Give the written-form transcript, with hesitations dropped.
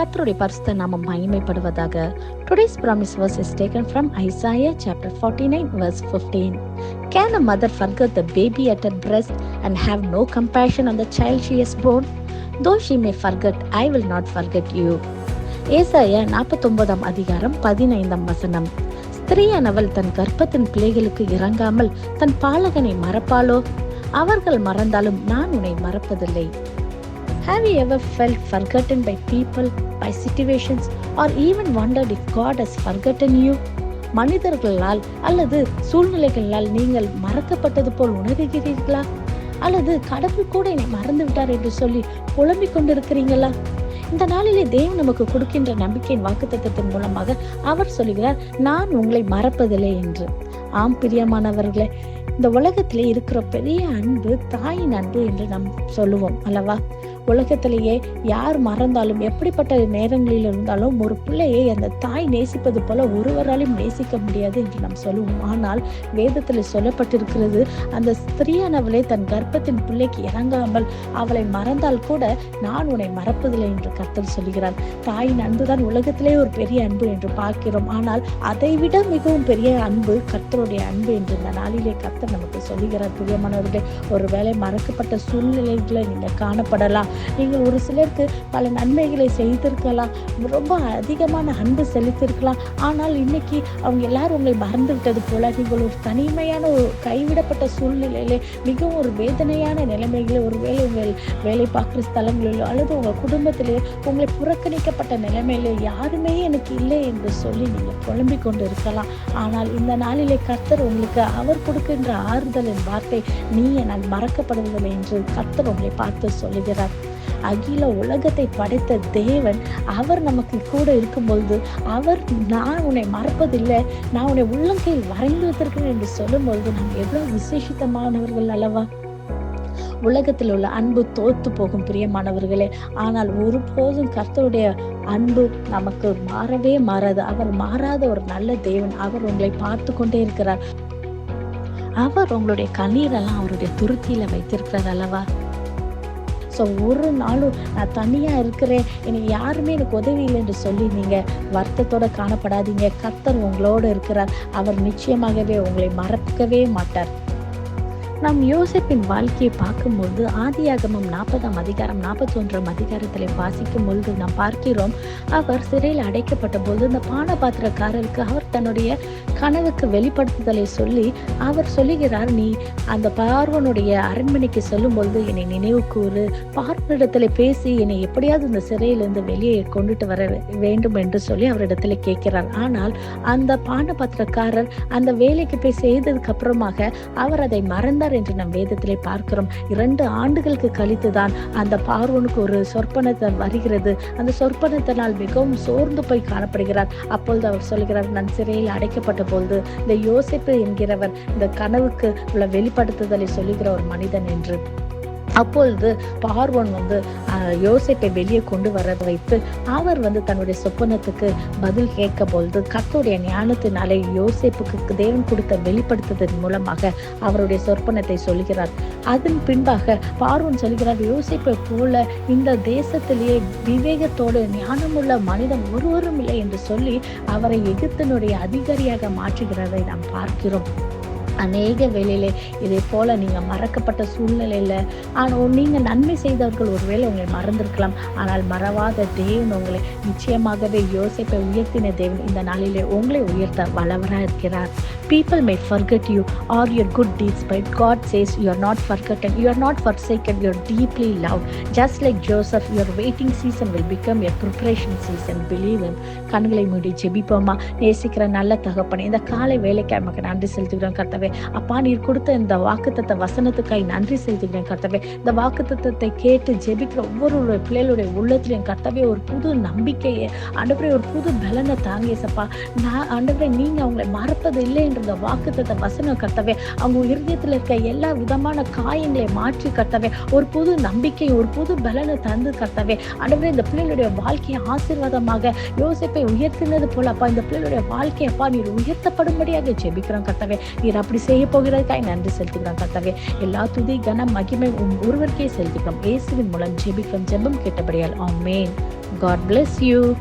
கர்த்தருடைய பரிசுத்த நாமம் மகிமைப்படுவதாக. Today's promise verse is taken from Isaiah chapter 49 verse 15. Can a mother forget the baby at her breast and have no compassion on the child she has born? Though she may forget, I will not forget you. ஏசாயா 49 அதிகாரம் 15 வசனம். ஸ்திரீயானவள் தன் கர்ப்பத்தின் பிள்ளைகளுக்கு இறங்காமல் தன் பாலகனை மறப்பாளோ? அவர்கள் மறந்தாலும் நான் உன்னை மறப்பதில்லை. Have you ever felt forgotten by people, by situations, or even wondered if God has forgotten you? மனிதர்களால் அல்லது சூழ்நிலைகளால் நீங்கள் மறக்கப்பட்டது போல் உணர்கிறீர்களா? அல்லது கடவுள் கூட என்னை மறந்து விட்டார் என்று சொல்லி புலம்பிக் கொண்டிருக்கிறீங்களா? இந்த நாளிலே தேவன் நமக்கு கொடுக்கின்ற நம்பிக்கையின் வாக்குத்தத்தத்தின் மூலமாக அவர் சொல்லுகிறார், நான் உங்களை மறப்பதில்லை என்று. ஆம் பிரியமானவர்களே, இந்த உலகத்திலே இருக்கிற பெரிய அன்பு தாயின் அன்பு என்று நாம் சொல்லுவோம் அல்லவா? உலகத்திலேயே யார் மறந்தாலும் எப்படிப்பட்ட நேரங்களில் இருந்தாலும் ஒரு பிள்ளையை அந்த தாய் நேசிப்பது போல ஒருவராலும் நேசிக்க முடியாது என்று நாம் சொல்லுவோம். ஆனால் வேதத்தில் சொல்லப்பட்டிருக்கிறது, அந்த ஸ்திரீயானவளே தன் கர்ப்பத்தின் பிள்ளைக்கு இறங்காமல் அவளை மறந்தால் கூட நான் உன்னை மறப்பதில்லை என்று கர்த்தர் சொல்கிறார். தாயின் அன்புதான் உலகத்திலே ஒரு பெரிய அன்பு என்று பார்க்கிறோம். ஆனால் அதை விட மிகவும் பெரிய அன்பு கர்த்தருடைய அன்பு என்று இந்த நாளிலே கர்த்தர் நமக்கு சொல்லுகிறார். பிரியமானவர்களே, ஒருவேளை மறக்கப்பட்ட சூழ்நிலைகளை நீங்கள் காணப்படலாம். நீங்கள் ஒரு சிலருக்கு பல நன்மைகளை செய்திருக்கலாம், ரொம்ப அதிகமான அன்பு செலுத்திருக்கலாம். ஆனால் இன்னைக்கு அவங்க எல்லாரும் உங்களை மறந்து விட்டது போல நீங்கள் ஒரு தனிமையான ஒரு கைவிடப்பட்ட சூழ்நிலையிலே மிகவும் ஒரு வேதனையான நிலைமைகளே, ஒருவேளை உங்கள் வேலை பார்க்குற ஸ்தலங்களிலோ அல்லது உங்கள் குடும்பத்திலே உங்களை புறக்கணிக்கப்பட்ட நிலைமையிலே யாருமே எனக்கு இல்லை என்று சொல்லி நீங்கள் புலம்பிக் கொண்டு இருக்கலாம். ஆனால் இந்த நாளிலே கர்த்தர் உங்களுக்கு அவர் கொடுக்கின்ற ஆறுதலின் வார்த்தை, நீ நான் மறக்கப்படுவதில்லை என்று கர்த்தர் உங்களை பார்த்து சொல்லுகிறார். அகில உலகத்தை படைத்த தேவன் அவர் நமக்கு கூட இருக்கும்பொழுது அவர் நான் உன்னை மறப்பதில்லை, நான் உன்னை உள்ளங்கையில் வரைந்து வைத்திருக்கிறேன் என்று சொல்லும் பொழுது நாம் எவ்வளவு விசேஷித்தமானவர்கள் அல்லவா? உலகத்தில் உள்ள அன்பு தோத்து போகும் பிரியமானவர்களே, ஆனால் ஒருபோதும் கர்த்தருடைய அன்பு நமக்கு மாறவே மாறாது. அவர் மாறாத ஒரு நல்ல தேவன். அவர் உங்களை பார்த்து கொண்டே இருக்கிறார். அவர் உங்களுடைய கண்ணீரெல்லாம் அவருடைய துருத்தியில வைத்திருக்கிறார் அல்லவா? ஸோ ஒரு நாளும் நான் தனியாக இருக்கிறேன், எனக்கு யாருமே எனக்கு உதவி இல்லை என்று சொல்லி நீங்கள் வருத்தத்தோடு காணப்படாதீங்க. கர்த்தர் உங்களோடு இருக்கிறார். அவர் நிச்சயமாகவே உங்களை மறக்கவே மாட்டார். நாம் யோசேப்பின் வாழ்க்கையை பார்க்கும்போது ஆதியாகமம் 40 அதிகாரம் 41 அதிகாரத்தில் வாசிக்கும் பொழுது நாம் பார்க்கிறோம், அவர் சிறையில் அடைக்கப்பட்ட போது இந்த பானபாத்திரக்காரருக்கு அவர் தன்னுடைய கனவுக்கு வெளிப்படுத்துதலை சொல்லி அவர் சொல்லுகிறார், நீ அந்த பார்வனுடைய அரண்மனைக்கு செல்லும் பொழுது என்னை நினைவு கூறு, பார்வனிடத்துல பேசி என்னை எப்படியாவது இந்த சிறையிலிருந்து வெளியே கொண்டுட்டு வர வேண்டும் என்று சொல்லி அவரிடத்துல கேட்கிறார். ஆனால் அந்த பானபாத்திரக்காரர் அந்த வேலைக்கு போய் செய்ததுக்கு அப்புறமாக அவர் அதை மறந்தார் என்று நம் வேதத்திலே பார்க்கிறோம். 2 ஆண்டுகளுக்கு கழித்துதான் அந்த பார்வோனுக்கு ஒரு சொற்பனத்தை வருகிறது. அந்த சொற்பனத்தினால் மிகவும் சோர்ந்து போய் காணப்படுகிறார். அப்பொழுது அவர் சொல்கிறார், நான் சிறையில் அடைக்கப்பட்ட பொழுது இந்த யோசேப்பு என்கிறவர் இந்த கனவுக்கு உள்ள வெளிப்படுத்துதலை சொல்லுகிற ஒரு மனிதன் என்று. அப்பொழுது பார்வோன் யோசேப்பை வெளியே கொண்டு வர வைத்து அவர் தன்னுடைய சொப்பனத்துக்கு பதில் கேட்க பொழுது கர்த்தருடைய ஞானத்தினாலே யோசேப்புக்கு தேவன் கொடுத்த வெளிப்படுத்துவதன் மூலமாக அவருடைய சொப்பனத்தை சொல்கிறார். அதன் பின்பாக பார்வோன் சொல்கிறார், யோசேப்பை போல இந்த தேசத்திலேயே விவேகத்தோடு ஞானமுள்ள மனிதன் ஒருவரும் இல்லை என்று சொல்லி அவரை எகிப்தினுடைய அதிகாரியாக மாற்றுகிறதை நாம் பார்க்கிறோம். அநேக வேளையிலே இதே போல நீங்க மறக்கப்பட்ட சூழ்நிலையில நீங்க நன்மை செய்தவர்கள் ஒருவேளை உங்களை மறந்திருக்கலாம். ஆனால் மறவாத தேவன் உங்களை நிச்சயமாகவே யோசேப்பை உயர்த்தின தேவன் இந்த நாளிலே உங்களை உயர்த்த வல்லவராக இருக்கிறார். People may forget you or your good deeds, but God says you are not forgotten, you are not forsaken, you are deeply loved. Just like Joseph, your waiting season will become your preparation season. Believe him. கண்களை மூடி ஜெபிப்போமா? நேசிக்கிற நல்ல தகப்பனே, இந்த காலை வேலைக்கு நமக்கு நன்றி செலுத்துகிறோம் கர்த்தாவே. அப்பா, நீர் கொடுத்த இந்த வாக்குத்தத்த வசனத்துக்காய் நன்றி செலுத்துகிறேன் கர்த்தாவே. இந்த வாக்குத்தத்தத்தை கேட்டு ஜெபிக்கிற ஒவ்வொரு பிள்ளைகளுடைய உள்ளத்திலையும் கர்த்தாவே ஒரு புது நம்பிக்கையை ஆண்டவரே, ஒரு புது பலனை தாங்க சப்பா. நான் ஆண்டவரே, நீங்க அவங்களை மறப்பது இல்லை என்ற வாக்குத்தத்த வசனம் கர்த்தாவே அவங்க இருதயத்தில் இருக்க எல்லா விதமான காயங்களை மாற்றி கர்த்தாவே ஒரு புது நம்பிக்கை, ஒரு புது பலனை தந்து கர்த்தாவே ஆண்டவரே, இந்த பிள்ளைகளுடைய வாழ்க்கையை ஆசீர்வாதமாக யோசேப்பை உயர்த்தினது போல அப்பா இந்த பிள்ளைகளுடைய வாழ்க்கை அப்பா நீர் உயர்த்தப்படும்படியாக ஜெபிக்கிறோம் கர்த்தாவே. நீர் அப்படி செய்ய போகிறதுக்காய் நன்றி செலுத்துகிறோம் கர்த்தாவே. எல்லா துதி கன மகிமை ஒருவருக்கே செலுத்துகிறோம். இயேசுவின் மூலம் ஜெபிக்கிறோம். ஜெபம் கேட்டபடியால் ஆமென். God bless you.